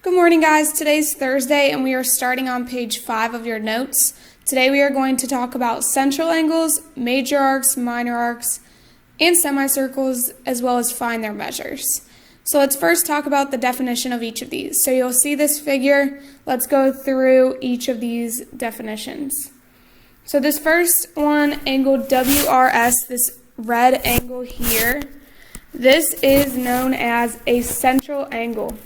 Good morning, guys. Today's Thursday, and we are starting on page 5 of your notes. Today we are going to talk about central angles, major arcs, minor arcs, and semicircles, as well as find their measures. So let's first talk about the definition of each of these. So you'll see this figure. Let's go through each of these definitions. So this first one, angle WRS, this red angle here, this is known as a central angle.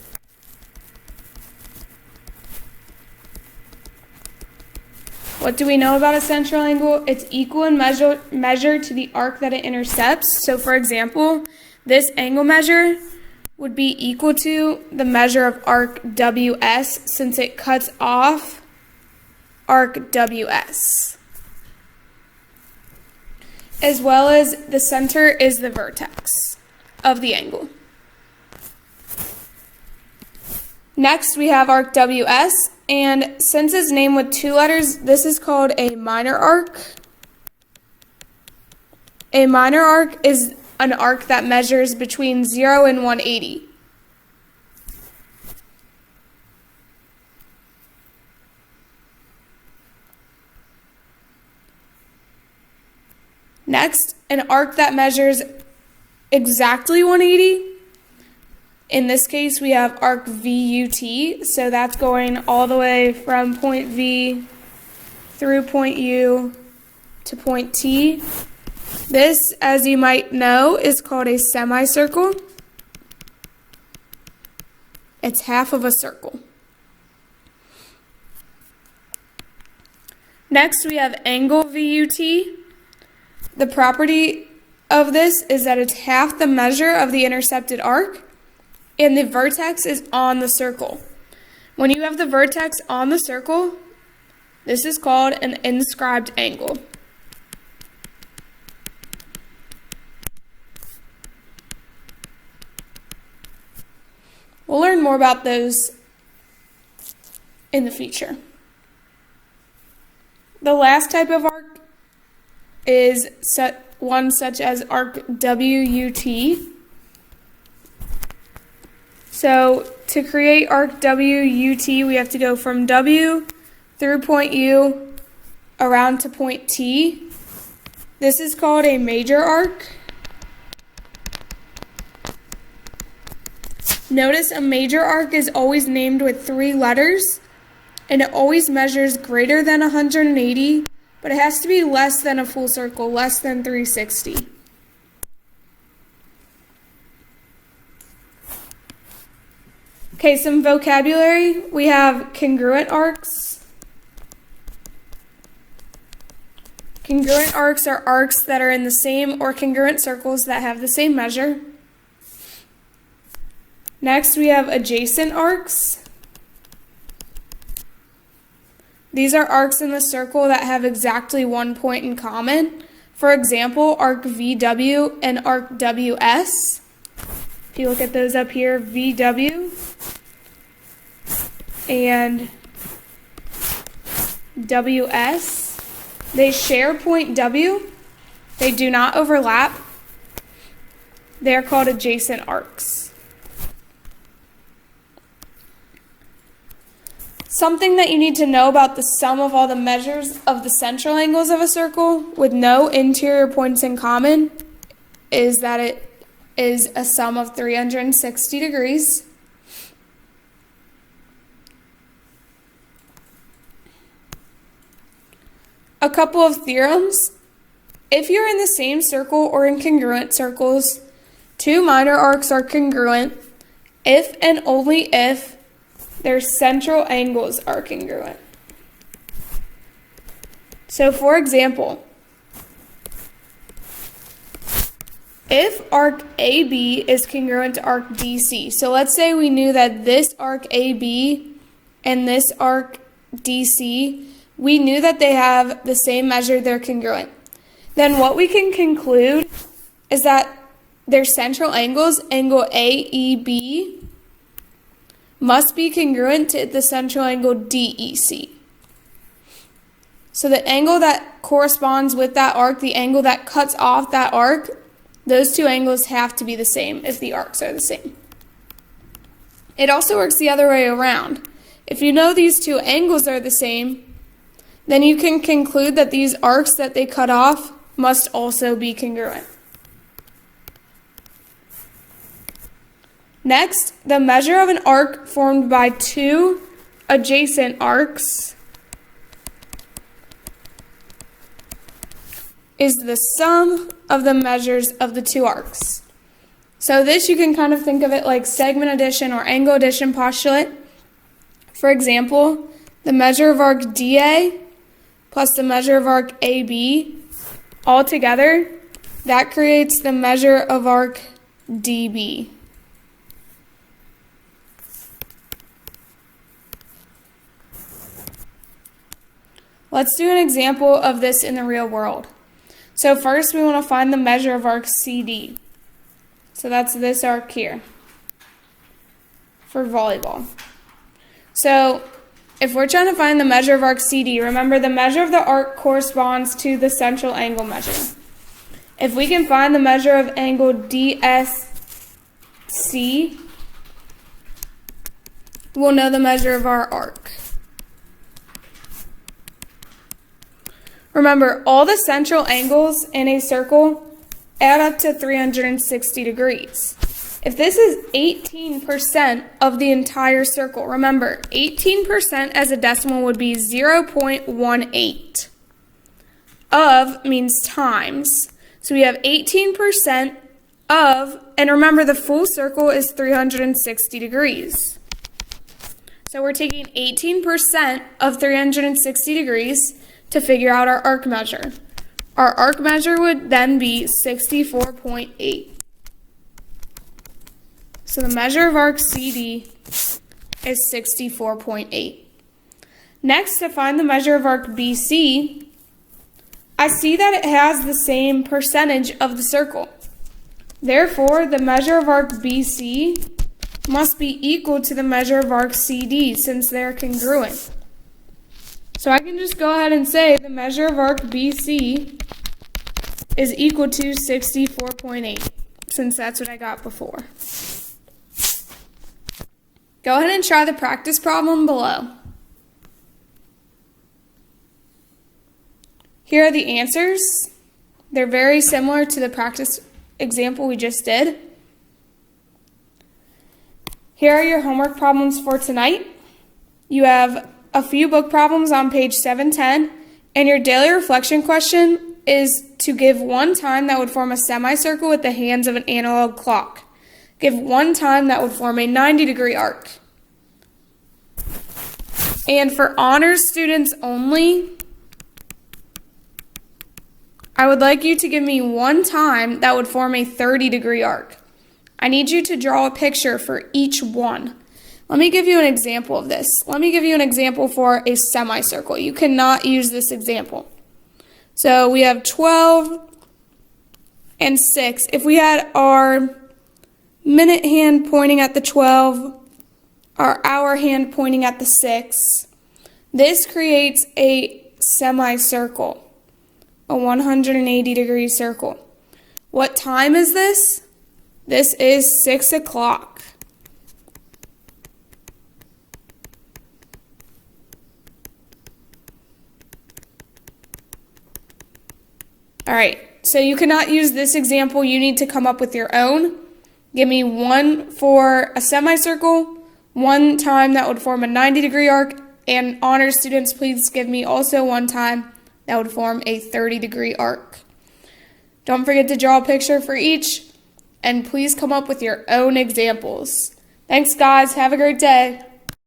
What do we know about a central angle? It's equal in measure to the arc that it intercepts. So for example, this angle measure would be equal to the measure of arc WS since it cuts off arc WS. As well as the center is the vertex of the angle. Next, we have arc WS, and since it's named with 2 letters, this is called a minor arc. A minor arc is an arc that measures between 0 and 180. Next, an arc that measures exactly 180. In this case, we have arc VUT, so that's going all the way from point V through point U to point T. This, as you might know, is called a semicircle. It's half of a circle. Next, we have angle VUT. The property of this is that it's half the measure of the intercepted arc, and the vertex is on the circle. When you have the vertex on the circle, this is called an inscribed angle. We'll learn more about those in the future. The last type of arc is one such as arc WUT. So to create arc WUT, we have to go from W through point U around to point T. This is called a major arc. Notice a major arc is always named with 3 letters, and it always measures greater than 180, but it has to be less than a full circle, less than 360. Okay, some vocabulary. We have congruent arcs. Congruent arcs are arcs that are in the same or congruent circles that have the same measure. Next, we have adjacent arcs. These are arcs in the circle that have exactly 1 point in common. For example, arc VW and arc WS. If you look at those up here, VW and WS, they share point W. They do not overlap. They are called adjacent arcs. Something that you need to know about the sum of all the measures of the central angles of a circle with no interior points in common is that it is a sum of 360 degrees. A couple of theorems. If you're in the same circle or in congruent circles, 2 minor arcs are congruent if and only if their central angles are congruent. So for example, if arc AB is congruent to arc DC, so let's say we knew that this arc AB and this arc DC, we knew that they have the same measure, they're congruent. Then what we can conclude is that their central angles, angle AEB, must be congruent to the central angle DEC. So the angle that corresponds with that arc, the angle that cuts off that arc, those 2 angles have to be the same if the arcs are the same. It also works the other way around. If you know these two angles are the same, then you can conclude that these arcs that they cut off must also be congruent. Next, the measure of an arc formed by two adjacent arcs is the sum of the measures of the two arcs. So this, you can kind of think of it like segment addition or angle addition postulate. For example, the measure of arc DA plus the measure of arc AB all together, that creates the measure of arc DB. Let's do an example of this in the real world. So first we want to find the measure of arc CD. So that's this arc here for volleyball. So if we're trying to find the measure of arc CD, remember the measure of the arc corresponds to the central angle measure. If we can find the measure of angle DSC, we'll know the measure of our arc. Remember, all the central angles in a circle add up to 360 degrees. If this is 18% of the entire circle, remember, 18% as a decimal would be 0.18. Of means times. So we have 18% of, and remember the full circle is 360 degrees. So we're taking 18% of 360 degrees to figure out our arc measure. Our arc measure would then be 64.8. So the measure of arc CD is 64.8. Next, to find the measure of arc BC, I see that it has the same percentage of the circle. Therefore, the measure of arc BC must be equal to the measure of arc CD since they're congruent. So I can just go ahead and say the measure of arc BC is equal to 64.8, since that's what I got before. Go ahead and try the practice problem below. Here are the answers. They're very similar to the practice example we just did. Here are your homework problems for tonight. You have a few book problems on page 710, and your daily reflection question is to give one time that would form a semicircle with the hands of an analog clock. Give one time that would form a 90-degree arc. And for honors students only, I would like you to give me one time that would form a 30-degree arc. I need you to draw a picture for each one. Let me give you an example of this. Let me give you an example for a semicircle. You cannot use this example. So we have 12 and 6. If we had our minute hand pointing at the 12, our hour hand pointing at the 6, this creates a semicircle, a 180-degree circle. What time is this? This is 6 o'clock. All right, so you cannot use this example. You need to come up with your own. Give me one for a semicircle, one time that would form a 90-degree arc, and honors students, please give me also one time that would form a 30-degree arc. Don't forget to draw a picture for each, and please come up with your own examples. Thanks, guys. Have a great day.